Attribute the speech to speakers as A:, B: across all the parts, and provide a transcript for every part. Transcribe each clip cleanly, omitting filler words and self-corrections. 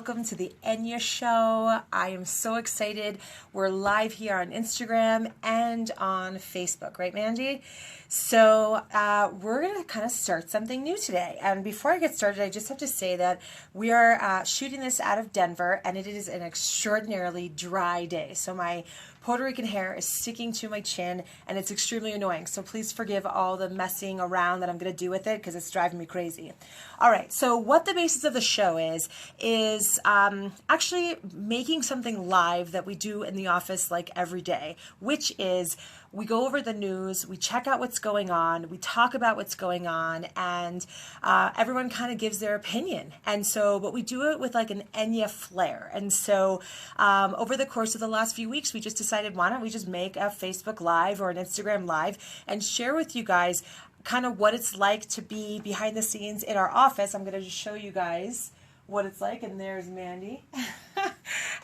A: welcome to the eh-nyeh show. I am so excited. We're live here on Instagram and on Facebook, right, Mandy? So we're going to kind of start something new today. And before I get started, I just have to say that we are shooting this out of Denver, and it is an extraordinarily dry day. So my Puerto Rican hair is sticking to my chin, and it's extremely annoying. So please forgive all the messing around that I'm going to do with it because it's driving me crazy. All right, so what the basis of the show is actually making something live that we do in the office like every day, which is we go over the news, we check out what's going on, we talk about what's going on, and everyone kind of gives their opinion. And so, but we do it with like an eh-nyeh flair. And so over the course of the last few weeks, we just decided, why don't we just make a Facebook Live or an Instagram Live and share with you guys kind of what it's like to be behind the scenes in our office. I'm going to just show you guys what it's like. And there's Mandy.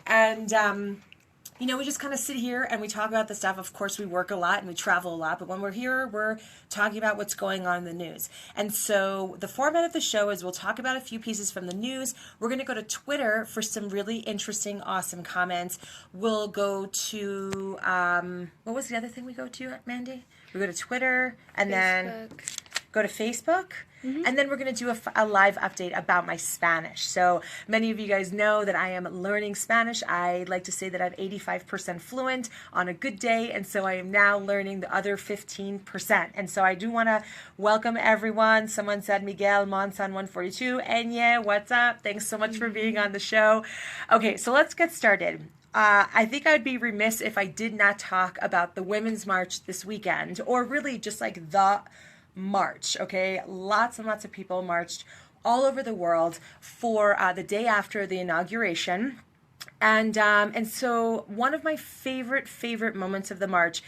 A: And, you know, we just kind of sit here and we talk about the stuff. Of course, we work a lot and we travel a lot, but when we're here, we're talking about what's going on in the news. And so the format of the show is we'll talk about a few pieces from the news. We're going to go to Twitter for some really interesting, awesome comments. We'll go to, what was the other thing we go to, Mandy? We go to Twitter and then go to Facebook. And then we're going to do a live update about my Spanish. So many of you guys know that I am learning Spanish. I like to say that I'm 85% fluent on a good day, and so I am now learning the other 15%. And so I do want to welcome everyone. Someone said Miguel Monson 142. eh-nyeh, what's up? Thanks so much for being on the show. Okay, so let's get started. I think I'd be remiss if I did not talk about the Women's March this weekend, or really just like the march, okay? Lots and lots of people marched all over the world for the day after the inauguration. And so one of my favorite moments of the march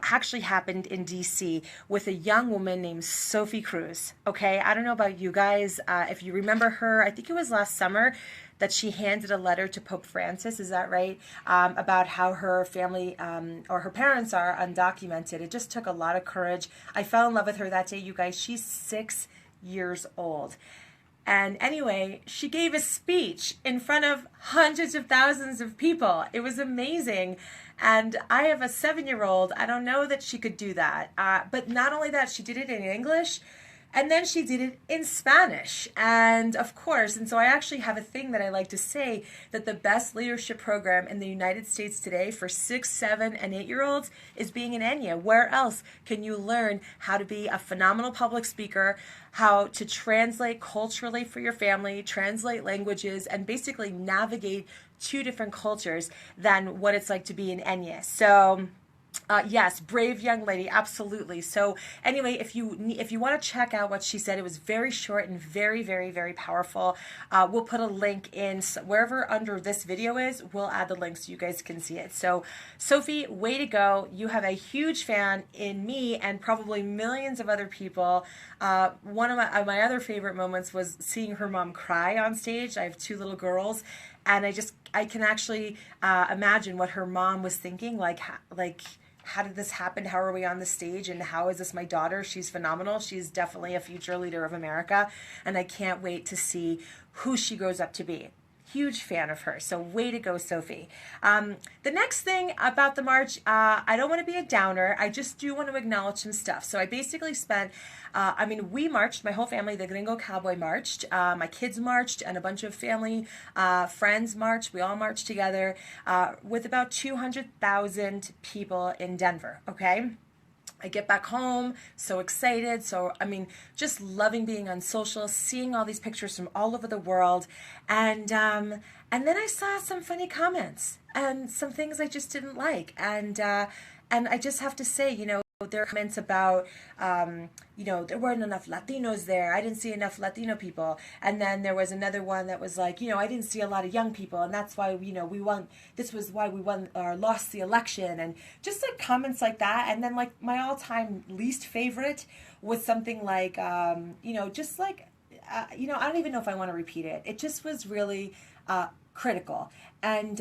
A: actually happened in D.C. with a young woman named Sophie Cruz, okay? I don't know about you guys. If you remember her, I think it was last summer that she handed a letter to Pope Francis, is that right? About how her family or her parents are undocumented. It just took a lot of courage. I fell in love with her that day, you guys. She's 6 years old. And anyway, she gave a speech in front of hundreds of thousands of people. It was amazing. And I have a 7-year-old. I don't know that she could do that. But not only that, she did it in English. And then she did it in Spanish. And of course, and so I actually have a thing that I like to say, that the best leadership program in the United States today for 6, 7, and 8-year-olds is being an eh-nyeh. Where else can you learn how to be a phenomenal public speaker, how to translate culturally for your family, translate languages, and basically navigate 2 different cultures than what it's like to be an eh-nyeh. So yes, brave young lady, absolutely. So anyway, if you want to check out what she said, it was very short and very powerful. We'll put a link in wherever under this video is. We'll add the link so you guys can see it. So Sophie, way to go. You have a huge fan in me and probably millions of other people. One of my other favorite moments was seeing her mom cry on stage. I have 2 little girls, and I can actually imagine what her mom was thinking, like how did this happen? How are we on the stage? And how is this my daughter? She's phenomenal. She's definitely a future leader of America. And I can't wait to see who she grows up to be. Huge fan of her. So way to go, Sophie. The next thing about the march, I don't want to be a downer. I just do want to acknowledge some stuff. So I basically spent, we marched, my whole family, the Gringo Cowboy marched, my kids marched, and a bunch of family friends marched. We all marched together with about 200,000 people in Denver, okay? I get back home, so excited. So, just loving being on social, seeing all these pictures from all over the world. And then I saw some funny comments and some things I just didn't like. And I just have to say, there are comments about, there weren't enough Latinos there. I didn't see enough Latino people. And then there was another one that was like, I didn't see a lot of young people. And that's why, we won. This was why we won or lost the election. And just like comments like that. And then like my all-time least favorite was something like, I don't even know if I want to repeat it. It just was really critical. And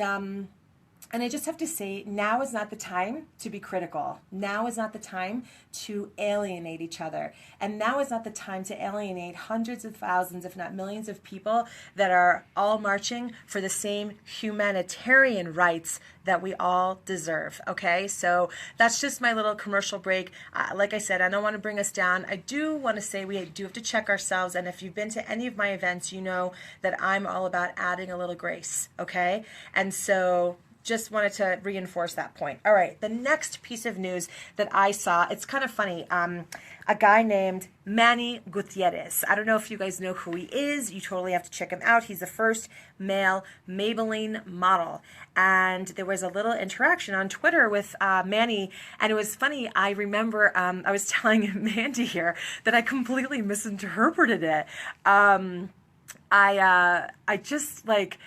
A: And I just have to say, now is not the time to be critical. Now is not the time to alienate each other. And now is not the time to alienate hundreds of thousands, if not millions of people that are all marching for the same humanitarian rights that we all deserve. Okay, so that's just my little commercial break. Like I said, I don't want to bring us down. I do want to say we do have to check ourselves. And if you've been to any of my events, you know that I'm all about adding a little grace. Okay, and so just wanted to reinforce that point. All right, the next piece of news that I saw, it's kind of funny. A guy named Manny Gutierrez. I don't know if you guys know who he is. You totally have to check him out. He's the first male Maybelline model. And there was a little interaction on Twitter with Manny, and it was funny. I remember I was telling Mandy here that I completely misinterpreted it. I just like...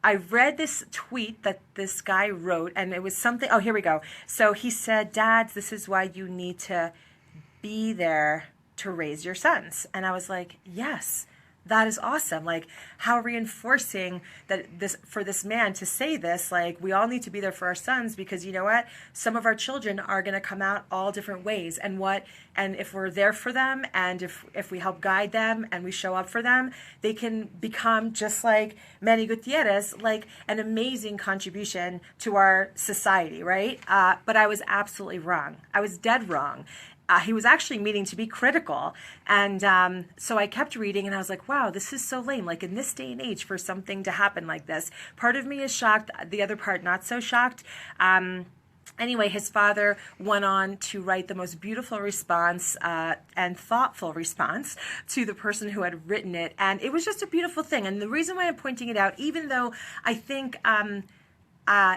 A: I read this tweet that this guy wrote, and it was something, oh, here we go. So he said, "Dads, this is why you need to be there to raise your sons." And I was like, yes, that is awesome. Like, how reinforcing that this for this man to say this, like, we all need to be there for our sons, because you know what? Some of our children are going to come out all different ways. And if we're there for them, and if we help guide them and we show up for them, they can become just like Manny Gutierrez, like an amazing contribution to our society, right? But I was absolutely wrong. I was dead wrong. He was actually meaning to be critical. And so I kept reading, and I was like, wow, this is so lame. Like, in this day and age, for something to happen like this. Part of me is shocked. The other part, not so shocked. Anyway, his father went on to write the most beautiful response and thoughtful response to the person who had written it. And it was just a beautiful thing. And the reason why I'm pointing it out, even though I think...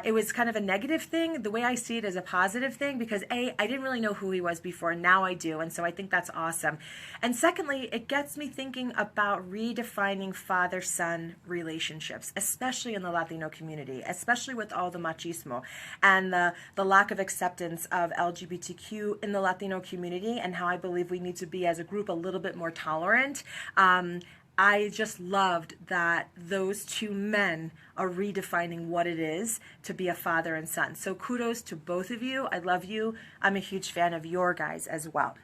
A: it was kind of a negative thing, the way I see it as a positive thing, because A, I didn't really know who he was before, now I do, and so I think that's awesome. And secondly, it gets me thinking about redefining father-son relationships, especially in the Latino community, especially with all the machismo and the lack of acceptance of LGBTQ in the Latino community, and how I believe we need to be as a group a little bit more tolerant. I just loved that those two men are redefining what it is to be a father and son. So kudos to both of you. I love you. I'm a huge fan of your guys as well.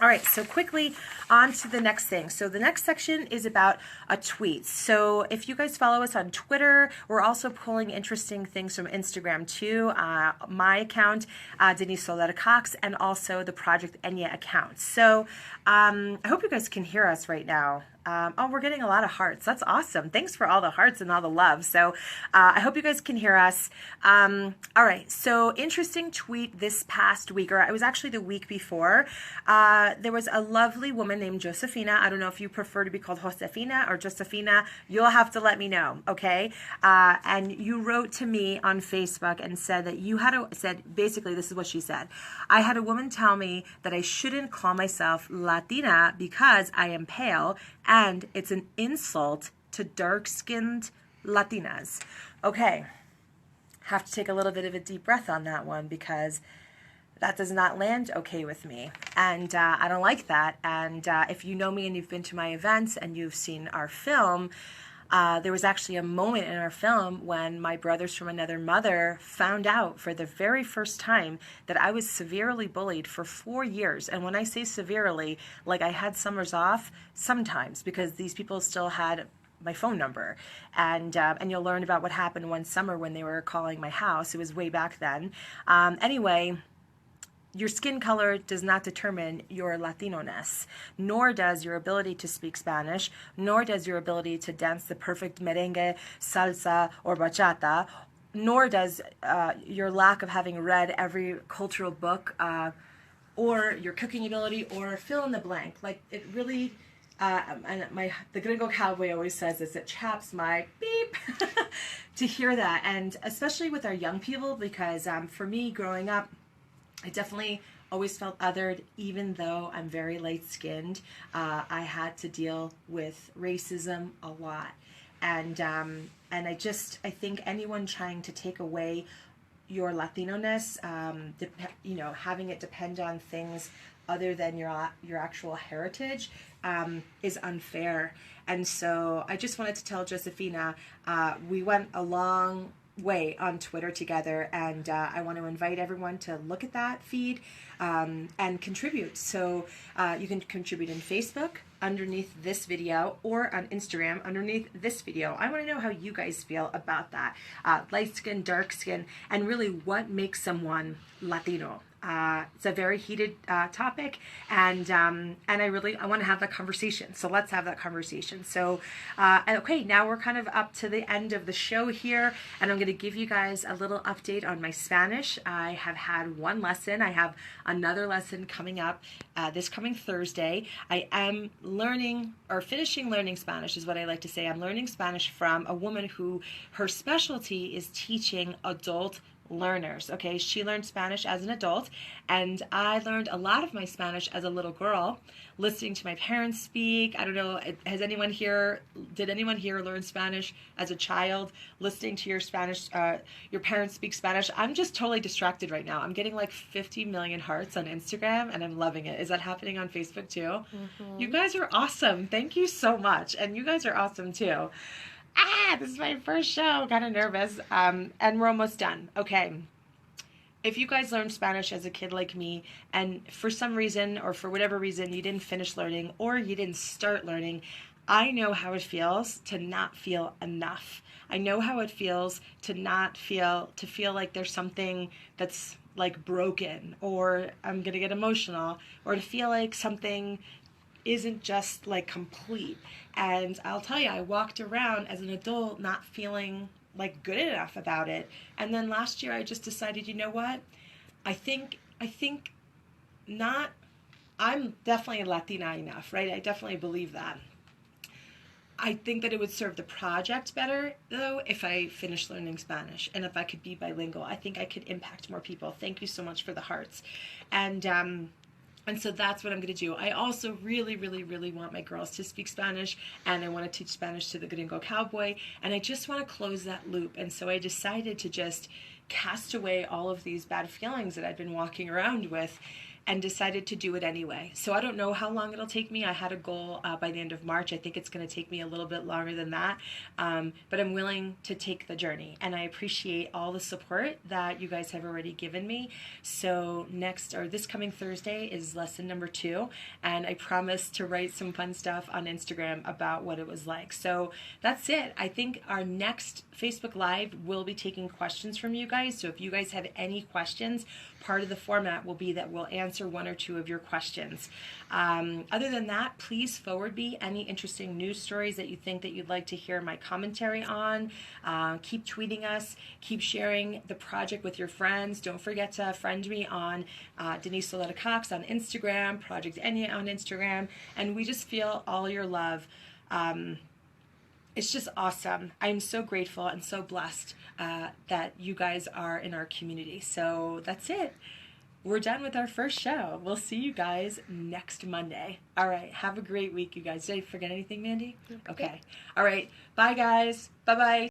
A: All right, so quickly on to the next thing. So the next section is about a tweet. So if you guys follow us on Twitter, we're also pulling interesting things from Instagram too. My account, Denise Solera Cox, and also the Project eh-nyeh account. So I hope you guys can hear us right now. Oh, we're getting a lot of hearts. That's awesome. Thanks for all the hearts and all the love. So I hope you guys can hear us. All right. So interesting tweet this past week, or it was actually the week before. There was a lovely woman named Josefina. I don't know if you prefer to be called Josefina or Josefina. You'll have to let me know. Okay. And you wrote to me on Facebook and said that basically this is what she said. I had a woman tell me that I shouldn't call myself Latina because I am pale, and it's an insult to dark-skinned Latinas. Okay, have to take a little bit of a deep breath on that one, because that does not land okay with me. And I don't like that. And if you know me and you've been to my events and you've seen our film, there was actually a moment in our film when my brothers from another mother found out for the very first time that I was severely bullied for 4 years. And when I say severely, like, I had summers off sometimes because these people still had my phone number. And you'll learn about what happened one summer when they were calling my house. It was way back then. Anyway, your skin color does not determine your Latino-ness, nor does your ability to speak Spanish, nor does your ability to dance the perfect merengue, salsa, or bachata, nor does your lack of having read every cultural book, or your cooking ability, or fill in the blank. Like, it really, the gringo cowboy always says this, it chaps my beep to hear that. And especially with our young people, because for me growing up, I definitely always felt othered, even though I'm very light-skinned. I had to deal with racism a lot. And I think anyone trying to take away your Latino-ness, having it depend on things other than your actual heritage, is unfair. And so I just wanted to tell Josefina, we went a long way on Twitter together, and I want to invite everyone to look at that feed and contribute. So you can contribute in Facebook underneath this video, or on Instagram underneath this video. I want to know how you guys feel about that. Light skin, dark skin, and really what makes someone Latino. It's a very heated topic, and I want to have that conversation. So let's have that conversation. So okay, now we're kind of up to the end of the show here, and I'm going to give you guys a little update on my Spanish. I have had one lesson. I have another lesson coming up this coming Thursday. I am learning, or finishing learning Spanish is what I like to say. I'm learning Spanish from a woman who her specialty is teaching adult learners. Okay, she learned Spanish as an adult, and I learned a lot of my Spanish as a little girl, listening to my parents speak. I don't know, did anyone here learn Spanish as a child, listening to your parents speak Spanish? I'm just totally distracted right now. I'm getting like 50 million hearts on Instagram, and I'm loving it. Is that happening on Facebook too? Mm-hmm. You guys are awesome. Thank you so much. And you guys are awesome too. This is my first show. Kind of nervous. And we're almost done. Okay. If you guys learned Spanish as a kid like me, and for some reason, or for whatever reason, you didn't finish learning, or you didn't start learning, I know how it feels to not feel enough. I know how it feels to feel like there's something that's like broken, or I'm going to get emotional, or to feel like something isn't just like complete. And I'll tell you, I walked around as an adult not feeling like good enough about it. And then last year I just decided, you know what? I think not, I'm definitely Latina enough, right? I definitely believe that. I think that it would serve the project better, though, if I finished learning Spanish, and if I could be bilingual. I think I could impact more people. Thank you so much for the hearts. And so that's what I'm going to do. I also really, really, really want my girls to speak Spanish, and I want to teach Spanish to the Gringo Cowboy, and I just want to close that loop. And so I decided to just cast away all of these bad feelings that I've been walking around with, and decided to do it anyway. So I don't know how long it'll take me. I had a goal by the end of March. I think it's going to take me a little bit longer than that, but I'm willing to take the journey, and I appreciate all the support that you guys have already given me. So this coming Thursday is lesson number 2, and I promise to write some fun stuff on Instagram about what it was like. So that's it. I think our next Facebook Live will be taking questions from you guys. So if you guys have any questions, part of the format will be that we'll answer 1 or 2 of your questions. Other than that, please forward me any interesting news stories that you think that you'd like to hear my commentary on. Keep tweeting us. Keep sharing the project with your friends. Don't forget to friend me on Denise Loletta Cox on Instagram, Project eh-nyeh on Instagram, and we just feel all your love. It's just awesome. I'm so grateful and so blessed that you guys are in our community. So that's it. We're done with our first show. We'll see you guys next Monday. All right. Have a great week, you guys. Did I forget anything, Mandy? Okay. All right. Bye, guys. Bye-bye.